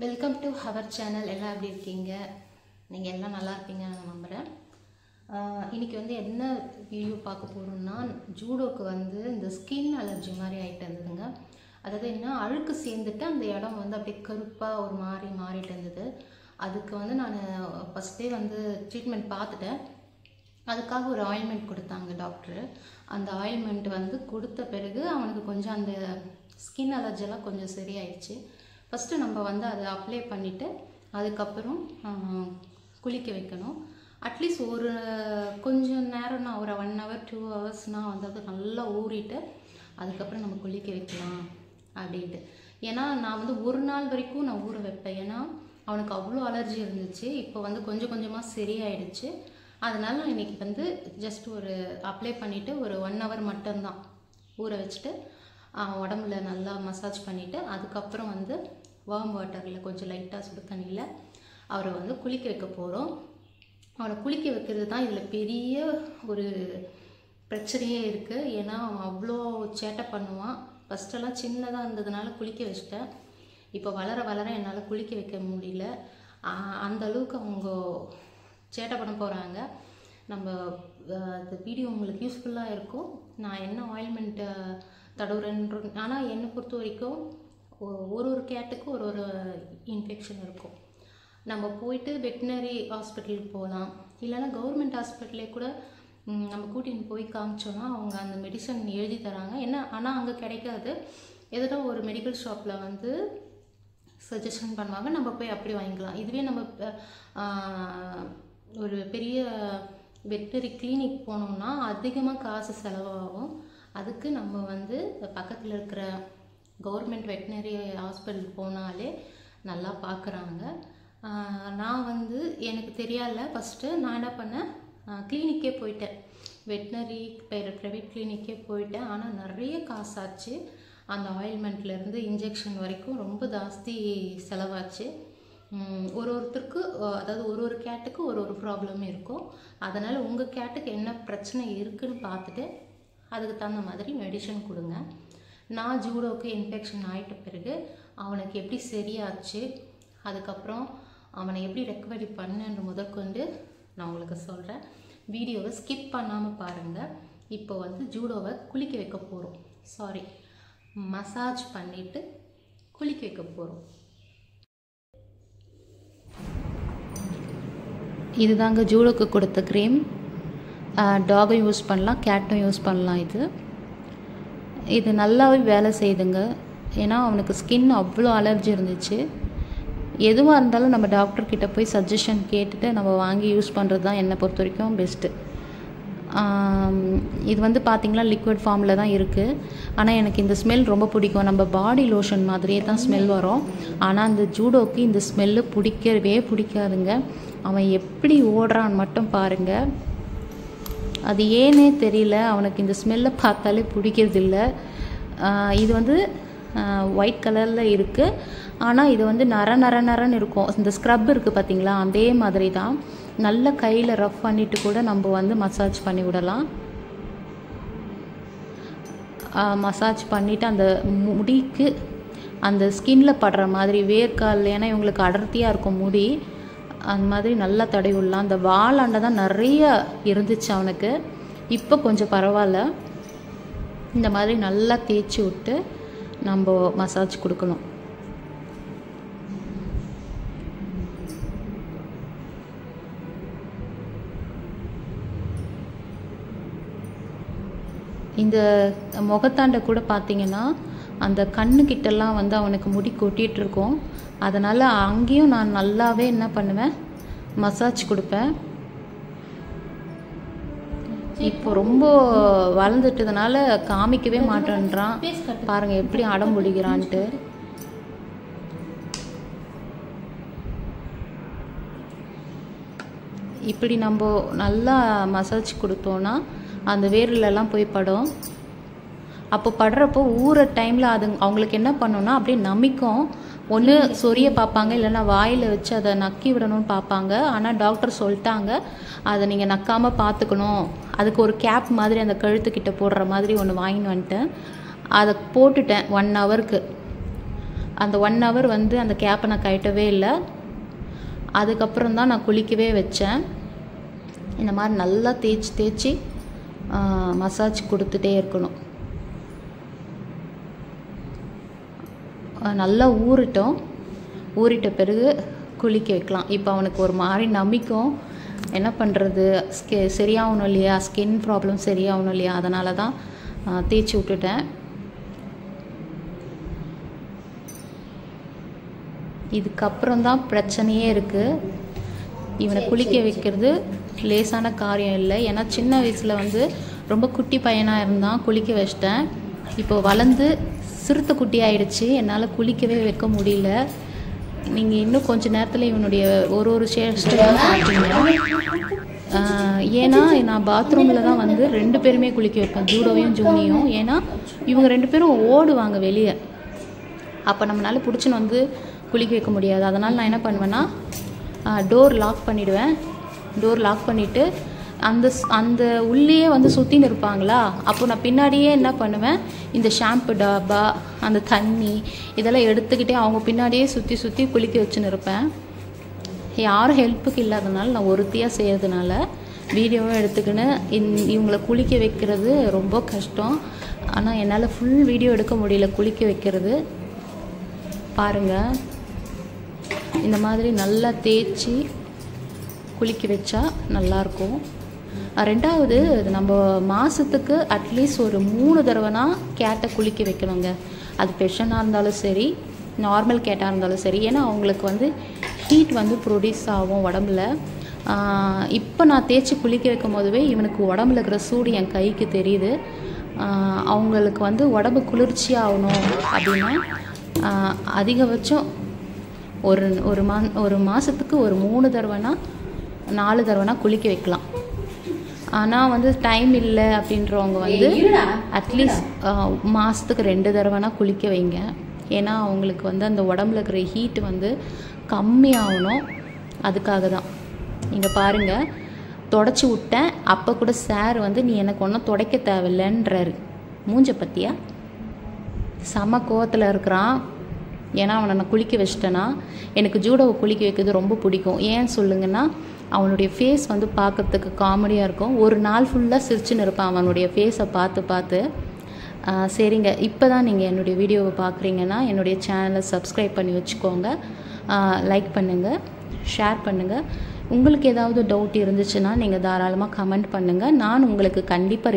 Welcome to our channel. எல்லாம் எப்படி இருக்கீங்க? நீங்கள் எல்லாம் நல்லா இருப்பீங்கன்னு நான் நம்புகிறேன். இன்றைக்கி வந்து என்ன வீடியோ பார்க்க போகிறோம்னா, ஜூடோக்கு வந்து இந்த ஸ்கின் அலர்ஜி மாதிரி ஆகிட்டு இருந்ததுங்க. அதாவது என்ன, அழுக்கு சேர்ந்துட்டு அந்த இடம் வந்து அப்படியே கருப்பாக ஒரு மாறிட்டு இருந்தது. அதுக்கு வந்து நான் ஃபஸ்ட்டே வந்து ட்ரீட்மெண்ட் பார்த்துட்டேன். அதுக்காக ஒரு ஆயில்மெண்ட் கொடுத்தாங்க டாக்டரு. அந்த ஆயில்மெண்ட் வந்து கொடுத்த பிறகு அவனுக்கு கொஞ்சம் அந்த ஸ்கின் அலர்ஜியெல்லாம் கொஞ்சம் சரியாயிடுச்சு. ஃபஸ்ட்டு நம்ம வந்து அதை அப்ளை பண்ணிவிட்டு அதுக்கப்புறம் குளிக்க வைக்கணும். அட்லீஸ்ட் ஒரு கொஞ்சம் நேரம், நான் ஒரு 1 hour 2 hours வந்து அது நல்லா ஊறிட்டு அதுக்கப்புறம் நம்ம குளிக்க வைக்கலாம் அப்படின்ட்டு. ஏன்னா நான் வந்து ஒரு நாள் வரைக்கும் நான் ஊற வைப்பேன். ஏன்னா அவனுக்கு அவ்வளோ அலர்ஜி இருந்துச்சு. இப்போ வந்து கொஞ்சம் கொஞ்சமாக சரியாயிடுச்சு. அதனால் நான் இன்றைக்கி வந்து ஜஸ்ட் ஒரு அப்ளை பண்ணிவிட்டு ஒரு 1 hour மட்டும்தான் ஊற வச்சுட்டு உடம்புல நல்லா மசாஜ் பண்ணிவிட்டு அதுக்கப்புறம் வந்து வார்ம் வாட்டரில் கொஞ்சம் லைட்டாக சுடு தண்ணியில் அவரை வந்து குளிக்க வைக்க போகிறோம். அவனை குளிக்க வைக்கிறது தான் இதில் பெரிய ஒரு பிரச்சனையே இருக்குது. ஏன்னா அவன் அவ்வளோ சேட்டை பண்ணுவான். ஃபஸ்ட்டெல்லாம் சின்னதாக இருந்ததுனால குளிக்க வச்சிட்டேன். இப்போ வளர வளர என்னால் குளிக்க வைக்க முடியல. அந்த அளவுக்கு அவங்க சேட்டை பண்ண போகிறாங்க. நம்ம அந்த வீடியோ உங்களுக்கு யூஸ்ஃபுல்லாக இருக்கும். நான் என்ன ஆயில்மெண்ட்டை தடவுறேன்ற, ஆனால் என்னை பொறுத்த வரைக்கும் ஒரு கேட்டுக்கு ஒரு இன்ஃபெக்ஷன் இருக்கும். நம்ம போயிட்டு வெட்டினரி ஹாஸ்பிட்டலுக்கு போகலாம், இல்லைன்னா கவர்மெண்ட் ஹாஸ்பிட்டலே கூட நம்ம கூட்டின்னு போய் காமிச்சோன்னா அவங்க அந்த மெடிசன் எழுதி தராங்க. என்ன ஆனால் அங்கே கிடைக்காது. எதோ ஒரு மெடிக்கல் ஷாப்பில் வந்து சஜஷன் பண்ணுவாங்க, நம்ம போய் அப்படி வாங்கிக்கலாம். இதுவே நம்ம ஒரு பெரிய வெட்டினரி கிளினிக் போனோம்னா அதிகமாக காசு செலவாகும். அதுக்கு நம்ம வந்து பக்கத்தில் இருக்கிற கவர்மெண்ட் வெட்டினரி ஹாஸ்பிட்டல் போனாலே நல்லா பார்க்குறாங்க. நான் வந்து எனக்கு தெரியாத ஃபஸ்ட்டு நான் என்ன பண்ணேன், கிளினிக்கே போயிட்டேன். வெட்டினரி ப்ரைவேட் கிளினிக்கே போயிட்டேன். ஆனால் நிறைய காசாச்சு. அந்த ஆயில்மெண்ட்லேருந்து இன்ஜெக்ஷன் வரைக்கும் ரொம்ப ஜாஸ்தி செலவாச்சு. ஒருத்தருக்கு, அதாவது ஒரு கேட்டுக்கு ஒரு ப்ராப்ளம் இருக்கும். அதனால் உங்கள் கேட்டுக்கு என்ன பிரச்சனை இருக்குதுன்னு பார்த்துட்டு அதுக்கு தகுந்த மாதிரி மெடிசன் கொடுங்க. நான் ஜூடோக்கு இன்ஃபெக்ஷன் ஆகிட்ட பிறகு அவனுக்கு எப்படி சரியாச்சு, அதுக்கப்புறம் அவனை எப்படி ரெக்கவரி பண்ணுன்ற முதற்கொண்டு நான் உங்களுக்கு சொல்கிறேன். வீடியோவை ஸ்கிப் பண்ணாமல் பாருங்கள். இப்போ வந்து ஜூடோவை குளிக்க வைக்க போகிறோம். மசாஜ் பண்ணிவிட்டு குளிக்க வைக்க போகிறோம். இதுதாங்க ஜூடோக்கு கொடுத்த க்ரீம். டாகும் யூஸ் பண்ணலாம், கேட்டும் யூஸ் பண்ணலாம். இது நல்லாவே வேலை செய்யுதுங்க. ஏன்னா அவனுக்கு ஸ்கின் அவ்வளோ அலர்ஜி இருந்துச்சு. எதுவாக இருந்தாலும் நம்ம டாக்டர்கிட்ட போய் சஜஷன் கேட்டுட்டு நம்ம வாங்கி யூஸ் பண்ணுறது தான் என்னை பொறுத்த வரைக்கும் பெஸ்ட்டு. இது வந்து பார்த்திங்களா லிக்விட் ஃபார்மில் தான் இருக்குது. ஆனால் எனக்கு இந்த ஸ்மெல் ரொம்ப பிடிக்கும். நம்ம பாடி லோஷன் மாதிரியே தான் ஸ்மெல் வரும். ஆனால் அந்த ஜூடோக்கு இந்த ஸ்மெல்லு பிடிக்காதுங்க. அவன் எப்படி ஓடுறான்னு மட்டும் பாருங்கள். அது ஏன்னே தெரியல, அவனுக்கு இந்த ஸ்மெல்லை பார்த்தாலே பிடிக்கிறதில்ல. இது வந்து ஒயிட் கலரில் இருக்குது. ஆனால் இது வந்து நரன்னு இருக்கும். இந்த ஸ்க்ரப் இருக்குது பார்த்திங்களா, அதே மாதிரி தான். நல்ல கையில் ரஃப் பண்ணிவிட்டு கூட நம்ம வந்து மசாஜ் பண்ணி விடலாம். மசாஜ் பண்ணிவிட்டு அந்த முடிக்கு அந்த ஸ்கின்ல படுற மாதிரி வேர்க்கால், ஏன்னா இவங்களுக்கு அடர்த்தியாக இருக்கும் முடி, அந்த மாதிரி நல்லா தடவி விடலாம். அந்த வாலாண்ட தான் நிறைய இருந்துச்சு அவனுக்கு. இப்போ கொஞ்சம் பரவாயில்ல. இந்த மாதிரி நல்லா தேய்ச்சி விட்டு நம்ம மசாஜ் கொடுக்கணும். இந்த முகத்தாண்ட கூட பார்த்திங்கன்னா அந்த கண்ணுக்கிட்டெல்லாம் வந்து அவனுக்கு முடி கொட்டிகிட்ருக்கும். அதனால் அங்கேயும் நான் நல்லாவே என்ன பண்ணுவேன், மசாஜ் கொடுப்பேன். இப்போ ரொம்ப வளர்ந்துட்டதுனால காமிக்கவே மாட்டேன்றான். பாருங்கள் எப்படி அடம் பிடிக்கிறான்ட்டு. இப்படி நம்ம நல்லா மசாஜ் கொடுத்தோன்னா அந்த வேர்லெல்லாம் போய் படும். அப்போ படுறப்போ ஊற டைமில் அது அவங்களுக்கு என்ன பண்ணோன்னா அப்படியே நமிக்கும். ஒன்று சொரிய பார்ப்பாங்க, இல்லைன்னா வாயில் வச்சு அதை நக்கி விடணும்னு பார்ப்பாங்க. ஆனால் டாக்டர் சொல்லிட்டாங்க அதை நீங்கள் நக்காமல் பார்த்துக்கணும். அதுக்கு ஒரு கேப் மாதிரி அந்த கழுத்துக்கிட்ட போடுற மாதிரி ஒன்று வாங்கின்னு வந்துட்டேன். அதை போட்டுட்டேன் 1 hourக்கு. அந்த 1 hour வந்து அந்த கேப்பை நான் கழட்டவே இல்லை. அதுக்கப்புறம் தான் நான் குளிக்கவே வச்சேன். இந்த மாதிரி நல்லா தேய்ச்சி மசாஜ் கொடுத்துட்டே இருக்கணும். நல்லா ஊறிட்ட பிறகு குளிக்க வைக்கலாம். இப்போ அவனுக்கு ஒரு மாதிரி நமிக்கும். என்ன பண்ணுறது, சரியாகணும் இல்லையா, ஸ்கின் ப்ராப்ளம் சரியாகணும் இல்லையா, அதனால தான் தேய்ச்சி விட்டுட்டேன். இதுக்கப்புறம் தான் பிரச்சனையே இருக்குது. இவனை குளிக்க வைக்கிறது லேசான காரியம் இல்லை. ஏன்னா சின்ன வயசில் வந்து ரொம்ப குட்டி பையனாக இருந்தான், குளிக்க வச்சிட்டேன். இப்போ வளர்ந்து சிறுத்தை குட்டி ஆகிடுச்சு, என்னால் குளிக்கவே வைக்க முடியல. நீங்கள் இன்னும் கொஞ்சம் நேரத்தில் இவனுடைய ஒரு சேஷ்டையும் பார்த்தீங்க. ஏன்னா நான் பாத்ரூமில் தான் வந்து 2 பேருமே குளிக்க வைப்பேன், ஜூடோவையும் ஜூனியும். ஏன்னா இவங்க 2 பேரும் ஓடுவாங்க வெளியே. அப்போ நம்மளால் பிடிச்சின்னு வந்து குளிக்க வைக்க முடியாது. அதனால் நான் என்ன பண்ணுவேன்னா டோர் லாக் பண்ணிவிடுவேன். டோர் லாக் பண்ணிவிட்டு அந்த உள்ளேயே வந்து சுற்றின்னு இருப்பாங்களா, அப்போ நான் பின்னாடியே என்ன பண்ணுவேன், இந்த ஷாம்பு டப்பா, அந்த தண்ணி இதெல்லாம் எடுத்துக்கிட்டே அவங்க பின்னாடியே சுற்றி குளிக்க வச்சுன்னு இருப்பேன். யாரும் ஹெல்ப்புக்கு இல்லாதனால நான் ஒருத்தியாக செய்கிறதுனால வீடியோவும் எடுத்துக்கின்னு இவங்களை குளிக்க வைக்கிறது ரொம்ப கஷ்டம். ஆனால் என்னால் ஃபுல் வீடியோ எடுக்க முடியல குளிக்க வைக்கிறது. பாருங்கள், இந்த மாதிரி நல்லா தேய்ச்சி குளிக்க வச்சா நல்லாயிருக்கும். 2வது, நம்ம மாதத்துக்கு அட்லீஸ்ட் ஒரு 3 தடவைனா கேட்டை குளிக்க வைக்கணுங்க. அது பெஷனாக இருந்தாலும் சரி, நார்மல் கேட்டாக இருந்தாலும் சரி. ஏன்னா அவங்களுக்கு வந்து ஹீட் வந்து ப்ரொடியூஸ் ஆகும் உடம்புல. இப்போ நான் தேய்ச்சி குளிக்க வைக்கும் போதுவே இவனுக்கு உடம்புல இருக்கிற சூடு என் கைக்கு தெரியுது. அவங்களுக்கு வந்து உடம்பு குளிர்ச்சி ஆகணும் அப்படின்னா அதிகபட்சம் ஒரு மாதத்துக்கு ஒரு 3 தடவைனா 4 தடவைனா குளிக்க வைக்கலாம். ஆனால் வந்து டைம் இல்லை அப்படின்றவங்க வந்து அட்லீஸ்ட் மாதத்துக்கு 2 தடவைனா குளிக்க வைங்க. ஏன்னா அவங்களுக்கு வந்து அந்த உடம்புல இருக்கிற ஹீட் வந்து கம்மியாகணும். அதுக்காக தான். இங்கே பாருங்கள், தொடச்சி விட்டேன். அப்போ கூட சார் வந்து நீ எனக்கு ஒன்றும் துடைக்க தேவையில்லைன்றாரு. மூஞ்ச பற்றியா செம கோவத்தில் இருக்கிறான். ஏன்னா அவனை நான் குளிக்க வச்சிட்டேன்னா, எனக்கு ஜூடோவை குளிக்க வைக்கிறது ரொம்ப பிடிக்கும். ஏன்னு சொல்லுங்கன்னா, அவனுடைய ஃபேஸ் வந்து பார்க்குறதுக்கு காமெடியாக இருக்கும். ஒரு நாள் ஃபுல்லாக சிரிச்சுன்னு இருப்பான் அவனுடைய ஃபேஸை பார்த்து. சரிங்க, இப்போ தான் நீங்கள் என்னுடைய வீடியோவை பார்க்குறீங்கன்னா என்னுடைய சேனலை சப்ஸ்கிரைப் பண்ணி வச்சுக்கோங்க. லைக் பண்ணுங்கள், ஷேர் பண்ணுங்கள். உங்களுக்கு ஏதாவது டவுட் இருந்துச்சுன்னா நீங்கள் தாராளமாக கமெண்ட் பண்ணுங்கள். நான் உங்களுக்கு கண்டிப்பாக